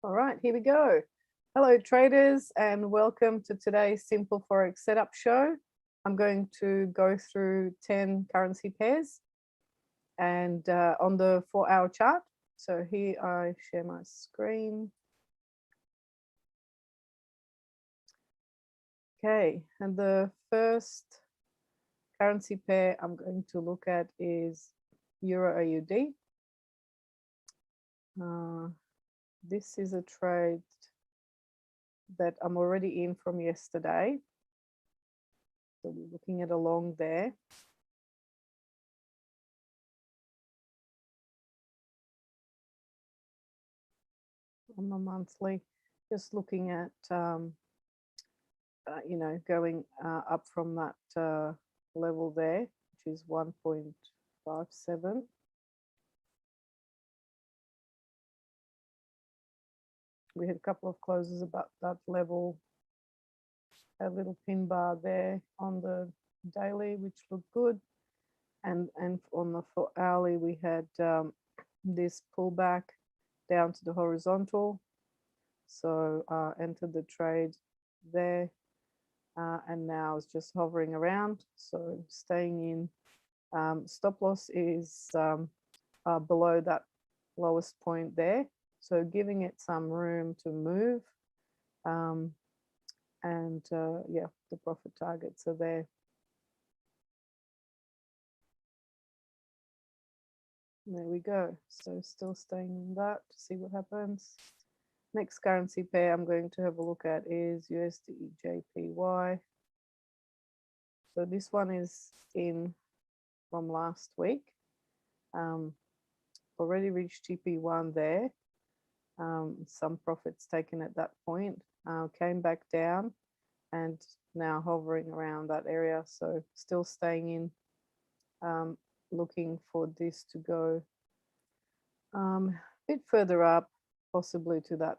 All right, here we go. Hello traders and welcome to today's Simple Forex Setup Show. I'm going to go through 10 currency pairs and on the 4-hour chart. So here I share my screen. Okay, and the first currency pair I'm going to look at is Euro AUD. This is a trade that I'm already in from yesterday. So we're looking at a long there. On the monthly, just looking at, going up from that level there, which is 1.57. We had a couple of closes about that level, a little pin bar there on the daily, which looked good. And on the 4-hourly, we had this pullback down to the horizontal. So entered the trade there. And now it's just hovering around. So staying in. Stop loss is below that lowest point there. So giving it some room to move. Yeah, the profit targets are there. There we go. So still staying in that to see what happens. Next currency pair I'm going to have a look at is USD JPY. So this one is in from last week. Already reached TP1 there. Some profits taken at that point. Came back down and now hovering around that area. So still staying in, looking for this to go a bit further up, possibly to that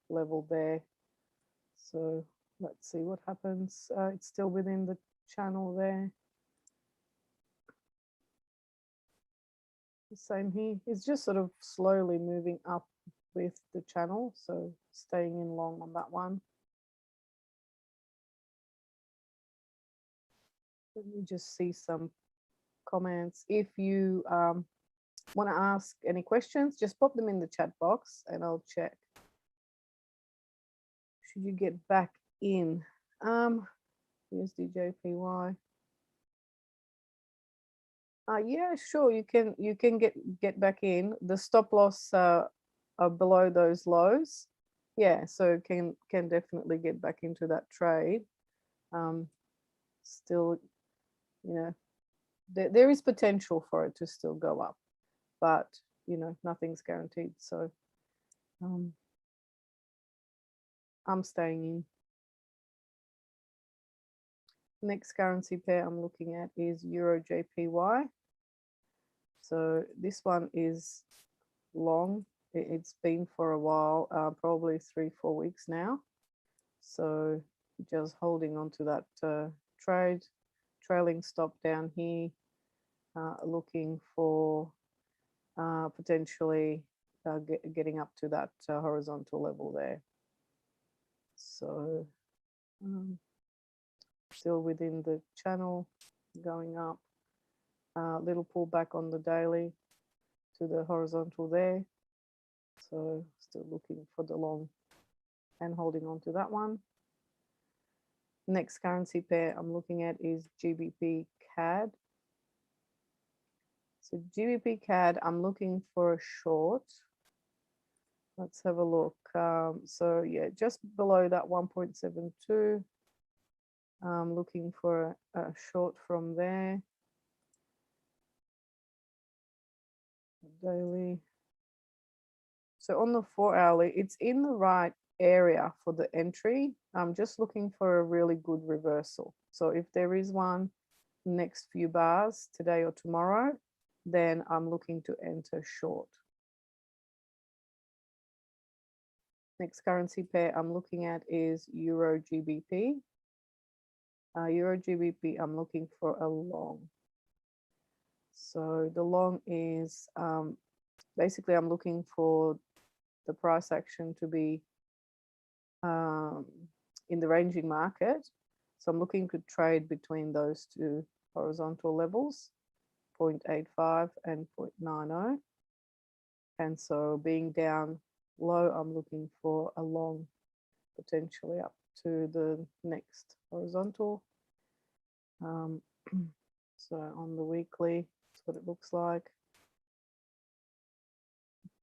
level there. So let's see what happens. It's still within the channel there. The same here. It's just sort of slowly moving up with the channel. So staying in long on that one. Let me just see some comments. If you want to ask any questions, just pop them in the chat box and I'll check. Should you get back in? USD JPY. Yeah, sure. You can get back in. The stop loss are below those lows. Yeah, so can definitely get back into that trade. Still, you know, there is potential for it to still go up, but you know, nothing's guaranteed. So I'm staying in. Next currency pair I'm looking at is Euro JPY. So this one is long. It's been for a while, probably 3-4 weeks now. So just holding on to that trade, trailing stop down here, looking for potentially getting up to that horizontal level there. So still within the channel, going up, little pullback on the daily to the horizontal there. So still looking for the long and holding on to that one. Next currency pair I'm looking at is GBP CAD. So GBP CAD, I'm looking for a short. Let's have a look. So yeah, just below that 1.72. I'm looking for a short from there. Daily. So on the 4-hourly, it's in the right area for the entry. I'm just looking for a really good reversal. So if there is one next few bars today or tomorrow, then I'm looking to enter short. Next currency pair I'm looking at is Euro GBP. Euro GBP, I'm looking for a long. So the long is basically I'm looking for the price action to be in the ranging market. So I'm looking to trade between those two horizontal levels, 0.85 and 0.90. And so being down low, I'm looking for a long, potentially up to the next horizontal. So on the weekly, that's what it looks like.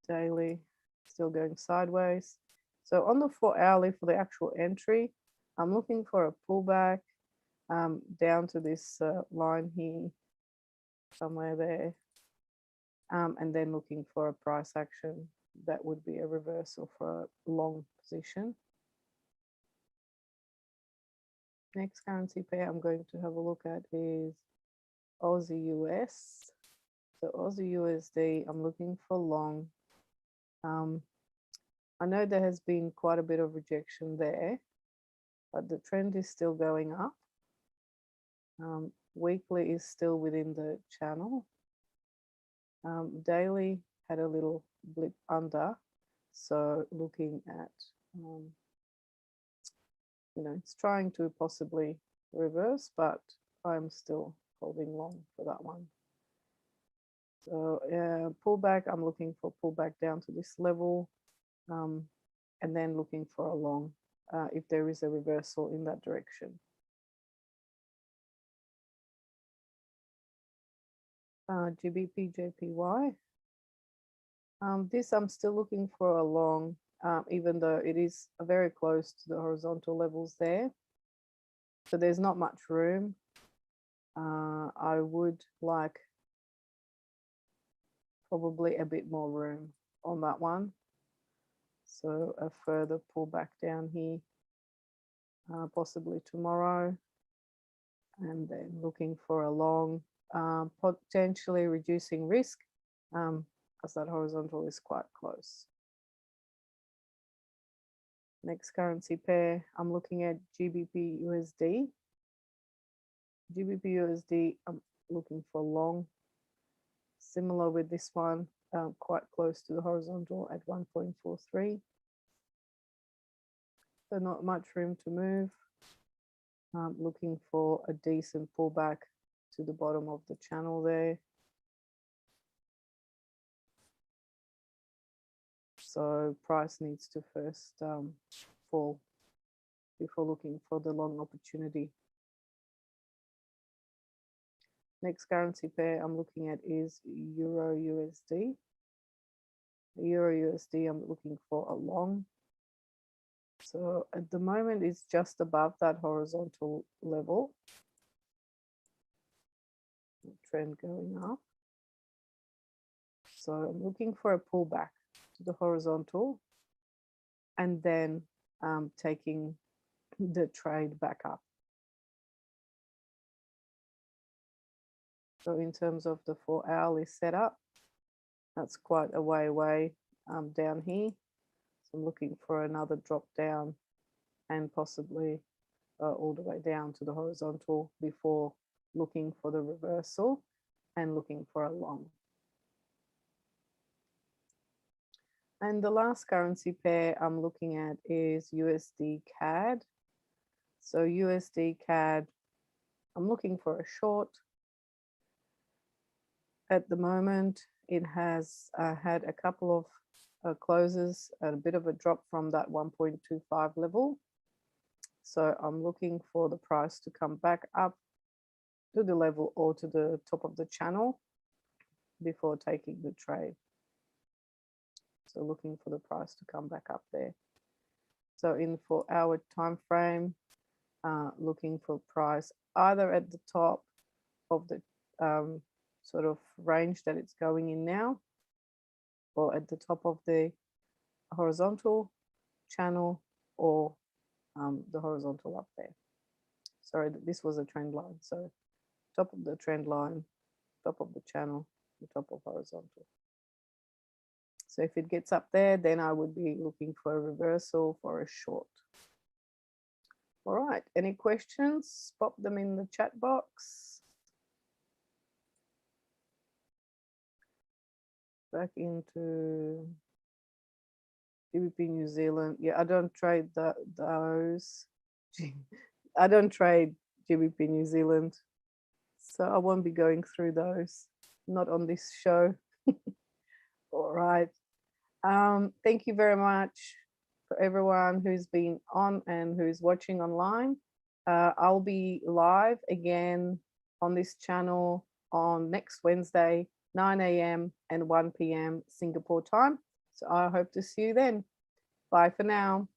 Daily, still going sideways. So on the 4-hourly for the actual entry, I'm looking for a pullback down to this line here, somewhere there. And then looking for a price action that would be a reversal for a long position. Next currency pair I'm going to have a look at is Aussie US. So Aussie USD, I'm looking for long. I know there has been quite a bit of rejection there, but the trend is still going up. Weekly is still within the channel. Daily had a little blip under. So looking at, it's trying to possibly reverse, but I'm still holding long for that one. So pullback, I'm looking for pullback down to this level, and then looking for a long if there is a reversal in that direction. GBP JPY. This I'm still looking for a long, even though it is very close to the horizontal levels there. So there's not much room. I would like probably a bit more room on that one. So a further pullback down here, possibly tomorrow. And then looking for a long, potentially reducing risk, as that horizontal is quite close. Next currency pair, I'm looking at GBP USD. GBP USD, I'm looking for long. Similar with this one, quite close to the horizontal at 1.43. So not much room to move. Looking for a decent pullback to the bottom of the channel there. So price needs to first fall before looking for the long opportunity. Next currency pair I'm looking at is Euro USD. Euro USD, I'm looking for a long. So at the moment it's just above that horizontal level. Trend going up. So I'm looking for a pullback to the horizontal and then taking the trade back up. So in terms of the 4-hourly setup, that's quite a way away down here. So I'm looking for another drop down and possibly all the way down to the horizontal before looking for the reversal and looking for a long. And the last currency pair I'm looking at is USD CAD. So USD CAD, I'm looking for a short. At the moment, it has had a couple of closes, a bit of a drop from that 1.25 level. So I'm looking for the price to come back up to the level or to the top of the channel before taking the trade. So looking for the price to come back up there. So in 4-hour time frame, looking for price either at the top of the sort of range that it's going in now, or at the top of the horizontal channel, or the horizontal up there. Sorry, this was a trend line. So top of the trend line, top of the channel, the top of horizontal. So if it gets up there, then I would be looking for a reversal for a short. All right, any questions? Pop them in the chat box. Back into GBP New Zealand. Yeah, I don't trade those. I don't trade GBP New Zealand, so I won't be going through those. Not on this show. All right. Thank you very much for everyone who's been on and who's watching online. I'll be live again on this channel on next Wednesday, 9 a.m. and 1 p.m. Singapore time. So I hope to see you then. Bye for now.